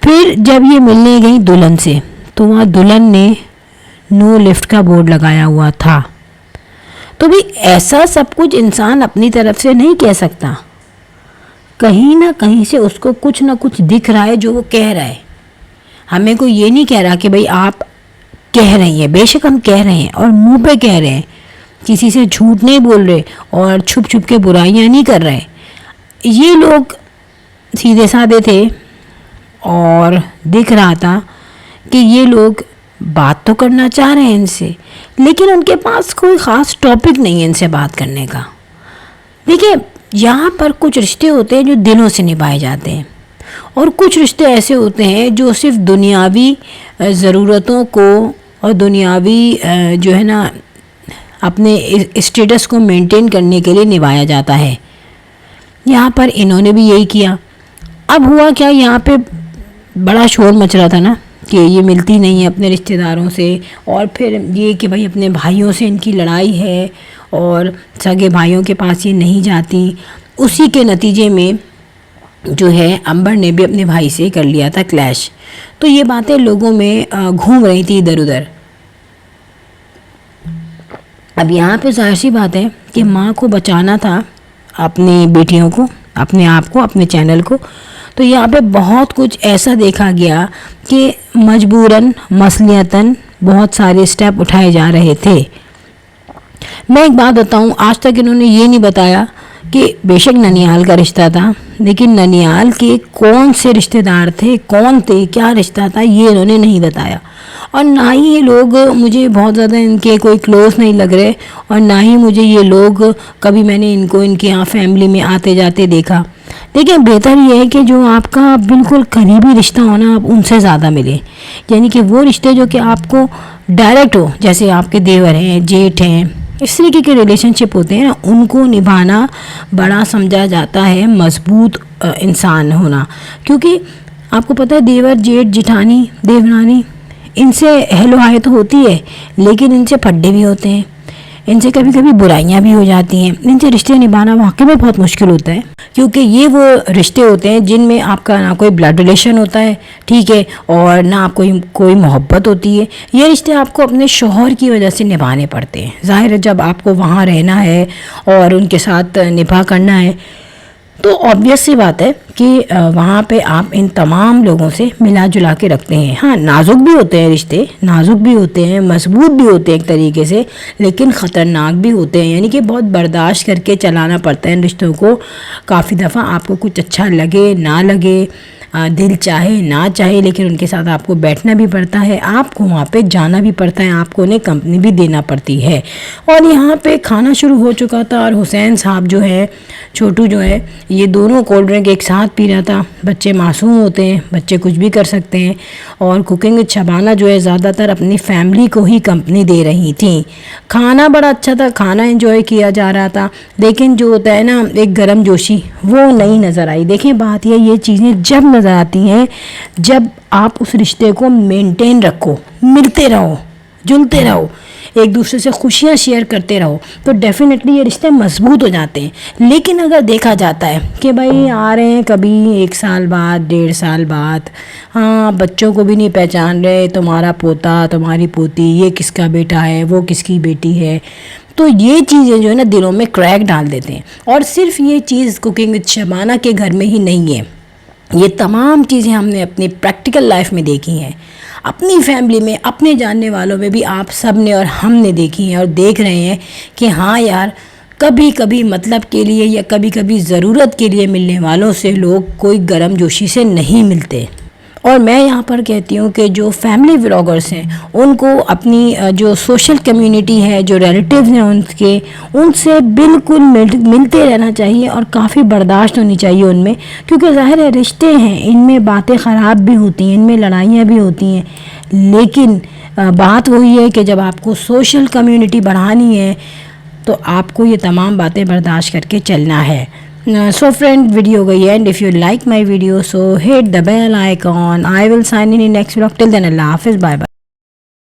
پھر جب یہ ملنے گئی دلہن سے تو وہاں دلہن نے نو لفٹ کا بورڈ لگایا ہوا تھا. تو بھی ایسا سب کچھ انسان اپنی طرف سے نہیں کہہ سکتا. کہیں نہ کہیں سے اس کو کچھ نہ کچھ دکھ رہا ہے جو وہ کہہ رہا ہے. ہمیں کوئی یہ نہیں کہہ رہا کہ بھئی آپ کہہ رہی ہیں، بے شک ہم کہہ رہے ہیں اور منہ پہ کہہ رہے ہیں، کسی سے جھوٹ نہیں بول رہے اور چھپ چھپ کے برائیاں نہیں کر رہے. یہ لوگ سیدھے سادے تھے اور دکھ رہا تھا کہ یہ لوگ بات تو کرنا چاہ رہے ہیں ان سے، لیکن ان کے پاس کوئی خاص ٹاپک نہیں ہے ان سے بات کرنے کا. دیکھیں یہاں پر کچھ رشتے ہوتے ہیں جو دلوں سے نبھائے جاتے ہیں، اور کچھ رشتے ایسے ہوتے ہیں جو صرف دنیاوی ضرورتوں کو اور دنیاوی جو ہے نا اپنے اسٹیٹس کو مینٹین کرنے کے لیے نبھایا جاتا ہے. یہاں پر انہوں نے بھی یہی کیا. اب ہوا کیا، یہاں پہ بڑا شور مچ رہا تھا نا کہ یہ ملتی نہیں ہے اپنے رشتہ داروں سے، اور پھر یہ کہ بھائی اپنے بھائیوں سے ان کی لڑائی ہے اور سگے بھائیوں کے پاس یہ نہیں جاتی. اسی کے نتیجے میں جو ہے امبر نے بھی اپنے بھائی سے کر لیا تھا کلیش. تو یہ باتیں لوگوں میں گھوم رہی تھی ادھر ادھر. اب یہاں پہ ظاہر سی بات ہے کہ ماں کو بچانا تھا اپنی بیٹیوں کو، اپنے آپ کو، اپنے چینل کو. تو یہاں پہ بہت کچھ ایسا دیکھا گیا کہ مجبوراً مثلیتاً بہت سارے اسٹیپ اٹھائے جا رہے تھے. میں ایک بات بتاؤں، آج تک انہوں نے یہ نہیں بتایا کہ بے شک ننیال کا رشتہ تھا، لیکن ننیال کے کون سے رشتہ دار تھے، کون تھے، کیا رشتہ تھا، یہ انہوں نے نہیں بتایا. اور نہ ہی یہ لوگ مجھے بہت زیادہ ان کے کوئی کلوز نہیں لگ رہے، اور نہ ہی مجھے یہ لوگ کبھی میں نے ان کو ان کے یہاں فیملی میں آتے جاتے دیکھا. دیکھیں بہتر یہ ہے کہ جو آپ کا بالکل قریبی رشتہ ہونا آپ ان سے زیادہ ملے، یعنی کہ وہ رشتے جو کہ آپ کو ڈائریکٹ ہو، جیسے آپ کے دیور ہیں، جیٹھ ہیں، اس طریقے کے ریلیشن شپ ہوتے ہیں نا، ان کو نبھانا بڑا سمجھا جاتا ہے مضبوط انسان ہونا. کیونکہ آپ کو پتہ ہے دیور، جیٹھ، جٹھانی، دیورانی، ان سے ہیلو ہائی تو ہوتی ہے، لیکن ان سے پھڈے بھی ہوتے ہیں، ان سے کبھی کبھی برائیاں بھی ہو جاتی ہیں. ان سے رشتے نبھانا واقعی میں بہت مشکل ہوتا ہے، کیونکہ یہ وہ رشتے ہوتے ہیں جن میں آپ کا نہ کوئی بلڈ ریلیشن ہوتا ہے، ٹھیک ہے، اور نہ آپ کوئی محبت ہوتی ہے. یہ رشتے آپ کو اپنے شوہر کی وجہ سے نبھانے پڑتے ہیں. ظاہر ہے جب آپ کو وہاں رہنا ہے اور ان کے ساتھ نبھا کرنا ہے تو آبویس سی بات ہے کہ وہاں پہ آپ ان تمام لوگوں سے ملا جلا کے رکھتے ہیں. ہاں نازک بھی ہوتے ہیں رشتے، نازک بھی ہوتے ہیں، مضبوط بھی ہوتے ہیں ایک طریقے سے، لیکن خطرناک بھی ہوتے ہیں. یعنی کہ بہت برداشت کر کے چلانا پڑتا ہے ان رشتوں کو. کافی دفعہ آپ کو کچھ اچھا لگے نہ لگے، دل چاہے نہ چاہے، لیکن ان کے ساتھ آپ کو بیٹھنا بھی پڑتا ہے، آپ کو وہاں پہ جانا بھی پڑتا ہے، آپ کو انہیں کمپنی بھی دینا پڑتی ہے. اور یہاں پہ کھانا شروع ہو چکا تھا اور حسین صاحب جو ہے، چھوٹو جو ہے، یہ دونوں کولڈ ڈرنک ایک ساتھ پی رہا تھا. بچے معصوم ہوتے ہیں، بچے کچھ بھی کر سکتے ہیں. اور کوکنگ شبانہ جو ہے زیادہ تر اپنی فیملی کو ہی کمپنی دے رہی تھیں. کھانا بڑا اچھا تھا، کھانا انجوائے کیا جا رہا تھا، لیکن جو ہوتا ہے نا ایک گرم جوشی وہ نہیں نظر آئی. دیکھیں بات یہ چیزیں جب نظر آتی ہیں جب آپ اس رشتے کو مینٹین رکھو، ملتے رہو، جلتے رہو، ایک دوسرے سے خوشیاں شیئر کرتے رہو، تو ڈیفینیٹلی یہ رشتے مضبوط ہو جاتے ہیں. لیکن اگر دیکھا جاتا ہے کہ بھائی آ رہے ہیں کبھی 1 سال بعد، 1.5 سال بعد، ہاں بچوں کو بھی نہیں پہچان رہے، تمہارا پوتا، تمہاری پوتی، یہ کس کا بیٹا ہے، وہ کس کی بیٹی ہے، تو یہ چیزیں جو ہے نا دلوں میں کریک ڈال دیتے ہیں. اور صرف یہ چیز کوکنگ وتھ شبانہ کے گھر میں ہی نہیں ہے، یہ تمام چیزیں ہم نے اپنی پریکٹیکل لائف میں دیکھی ہیں، اپنی فیملی میں، اپنے جاننے والوں میں بھی آپ سب نے اور ہم نے دیکھی ہیں اور دیکھ رہے ہیں کہ ہاں یار کبھی کبھی مطلب کے لیے یا کبھی کبھی ضرورت کے لیے ملنے والوں سے لوگ کوئی گرم جوشی سے نہیں ملتے. اور میں یہاں پر کہتی ہوں کہ جو فیملی ولاگرز ہیں ان کو اپنی جو سوشل کمیونٹی ہے، جو ریلیٹیوز ہیں ان سے بالکل ملتے رہنا چاہیے اور کافی برداشت ہونی چاہیے ان میں، کیونکہ ظاہر ہے رشتے ہیں، ان میں باتیں خراب بھی ہوتی ہیں، ان میں لڑائیاں بھی ہوتی ہیں، لیکن بات وہی ہے کہ جب آپ کو سوشل کمیونٹی بڑھانی ہے تو آپ کو یہ تمام باتیں برداشت کر کے چلنا ہے. So friend, video go end. If you like my video, so hit the bell icon. I will sign in next vlog. Till then, Allah Hafiz. Bye bye.